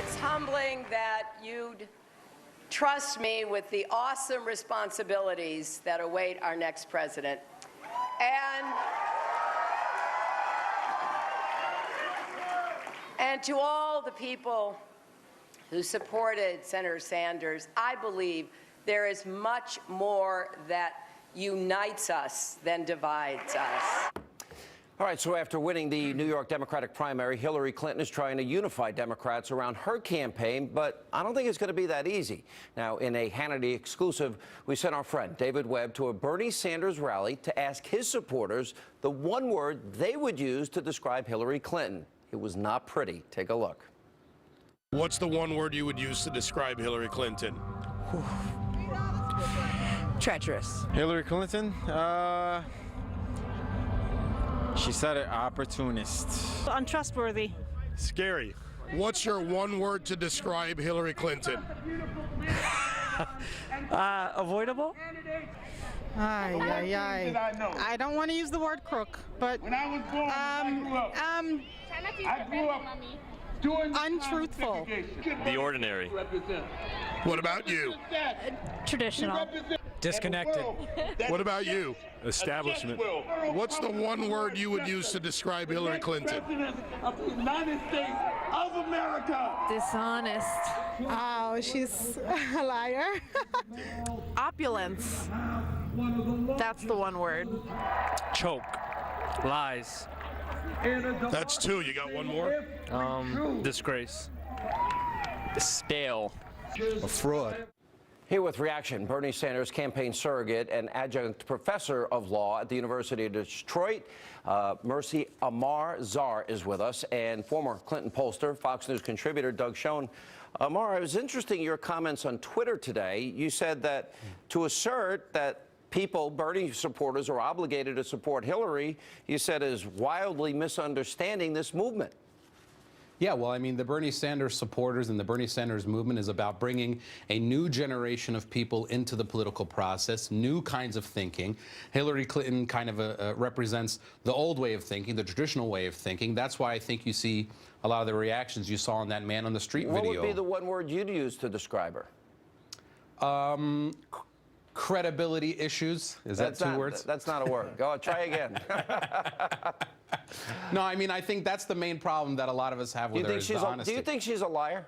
It's humbling that you'd trust me with the awesome responsibilities that await our next president. And to all the people who supported Senator Sanders, I believe there is much more that unites us than divides us. All right, so after winning the New York Democratic primary, Hillary Clinton is trying to unify Democrats around her campaign, but I don't think it's going to be that easy. Now, in a Hannity exclusive, we sent our friend David Webb to a Bernie Sanders rally to ask his supporters the one word they would use to describe Hillary Clinton. It was not pretty. Take a look. What's the one word you would use to describe Hillary Clinton? Treacherous. Hillary Clinton? She said it, opportunist. Untrustworthy. Scary. What's your one word to describe Hillary Clinton? Avoidable? I don't want to use the word crook, but when I was born, I grew up doing untruthful. The ordinary. What about you? Traditional. Disconnected. What about you? Establishment. What's the one word you would use to describe Hillary Clinton? President of the United States of America. Dishonest. Oh, she's a liar. Opulence. That's the one word. Choke. Lies. That's two. You got one more? Disgrace. Stale. A fraud. Here with reaction, Bernie Sanders campaign surrogate and adjunct professor of law at the University of Detroit, Mercy Amar Czar is with us, and former Clinton pollster, Fox News contributor Doug Schoen. Amar, it was interesting your comments on Twitter today. You said that to assert that people, Bernie supporters, are obligated to support Hillary, you said is wildly misunderstanding this movement. Yeah, well, I mean, the Bernie Sanders supporters and the Bernie Sanders movement is about bringing a new generation of people into the political process, new kinds of thinking. Hillary Clinton kind of represents the old way of thinking, the traditional way of thinking. That's why I think you see a lot of the reactions you saw in that man on the street video. What would be the one word you'd use to describe her? Credibility issues. Is that two words? That's not a word. Go try again. No, I mean, I think that's the main problem that a lot of us have with her is the honesty. Do you think she's a liar?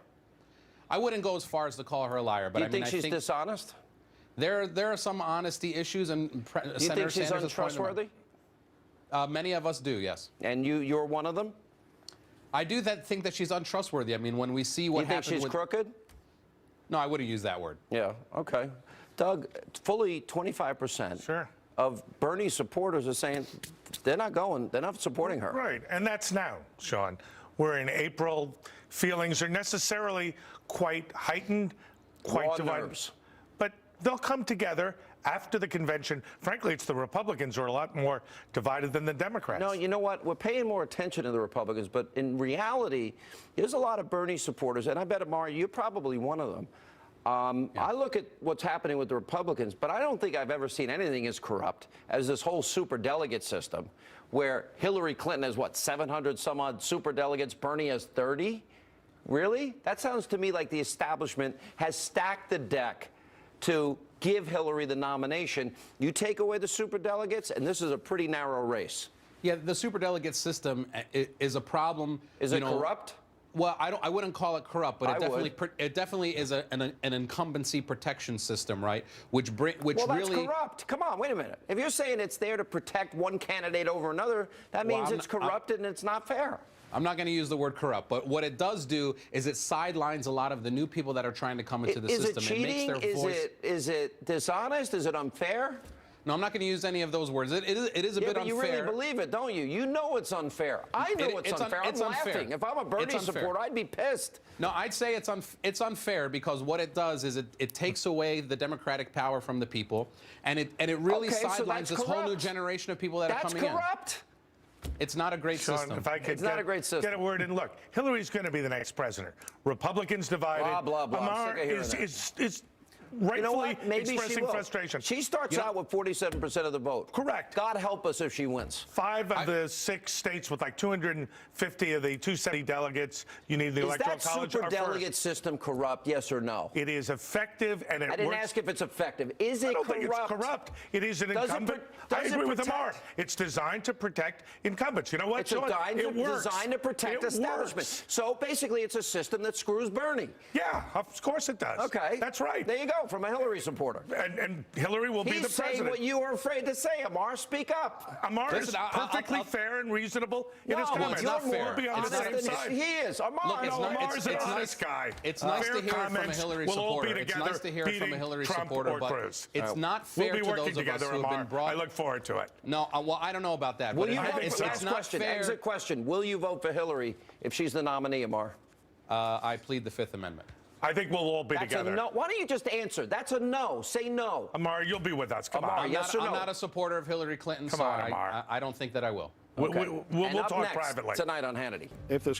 I wouldn't go as far as to call her a liar, but I think she's dishonest? There are some honesty issues, and Do you think she's untrustworthy? Many of us do, yes. And you're one of them? I do think that she's untrustworthy. I mean, when we see what happened You think she's crooked? No, I wouldn't use that word. Yeah, okay. Doug, fully 25% of Bernie's supporters are saying they're not supporting her. Right, and that's now, Sean. We're in April. Feelings are necessarily quite heightened, quite divided. But they'll come together after the convention. Frankly, it's the Republicans who are a lot more divided than the Democrats. No, you know what? We're paying more attention to the Republicans, but in reality, there's a lot of Bernie supporters, and I bet, Amar, you're probably one of them. I look at what's happening with the Republicans, but I don't think I've ever seen anything as corrupt as this whole superdelegate system, where Hillary Clinton has, what, 700 some odd superdelegates, Bernie has 30? Really? That sounds to me like the establishment has stacked the deck to give Hillary the nomination. You take away the superdelegates, and this is a pretty narrow race. Yeah, the superdelegate system is a problem. Is it corrupt? Well, I wouldn't call it corrupt, but it definitely is an incumbency protection system, right? Which well, that's really corrupt. Come on, wait a minute. If you're saying it's there to protect one candidate over another, that means it's corrupted and it's not fair. I'm not going to use the word corrupt, but what it does do is it sidelines a lot of the new people that are trying to come into the system. Is it cheating? It makes their voice... Is it dishonest? Is it unfair? No, I'm not going to use any of those words. It is a bit unfair. You really believe it, don't you? You know it's unfair. I know it's unfair. I'm laughing. If I'm a Bernie supporter, I'd be pissed. No, I'd say it's unfair because what it does is it takes away the democratic power from the people, and it really sidelines this whole new generation of people that are coming in. That's corrupt. It's not a great system. If I could it's not a great system. Get a word in. Look, Hillary's going to be the next president. Republicans divided. Blah, blah, blah. Amar is rightfully You know what? Maybe she expressing will. frustration. She starts out with 47% of the vote. Correct. God help us if she wins. 5 of the 6 states with like 250 of the 270 delegates, you need the Is electoral that college. super are delegate first. system corrupt, yes or no? It is effective and it I didn't works. ask if it's effective. Is it I don't corrupt? think it's corrupt. It is an Does it incumbent. pro- I does it agree with protect- Amar. It's designed to protect incumbents. You know what, It's Sean? It works. designed to protect It establishment. works. So basically, it's a system that screws Bernie. Yeah, of course it does. Okay. That's right. There you go, from a Hillary supporter. And Hillary will be the He's saying president. what you were afraid to say, Amar. Speak up. Amar is Listen, perfectly fair and reasonable in his No, comments. it's not you're fair. more We'll be on the honest same than side. he is. Amar, Look, it's No, not- Amar's an it's honest guy. It's nice Fair to hear it from a comments. Hillary We'll all be supporter. It's together nice to hear it from a beating Hillary Trump supporter, or but Cruz. it's not We'll fair be to working those of us together, who have Amar. been brought. I look forward to it. No, well, I don't know about that. will But you vote it's for, last not question, fair. exit question. Will you vote for Hillary if she's the nominee, Amar? I plead the Fifth Amendment. I think we'll all be That's together. a no. Why don't you just answer? That's a no. Say no. Amar, you'll be with us. Come Amar, on. yes or no? I'm not a supporter of Hillary Clinton, Come so on, Amar. I don't think that I will. We'll And talk up next privately. tonight on Hannity. If this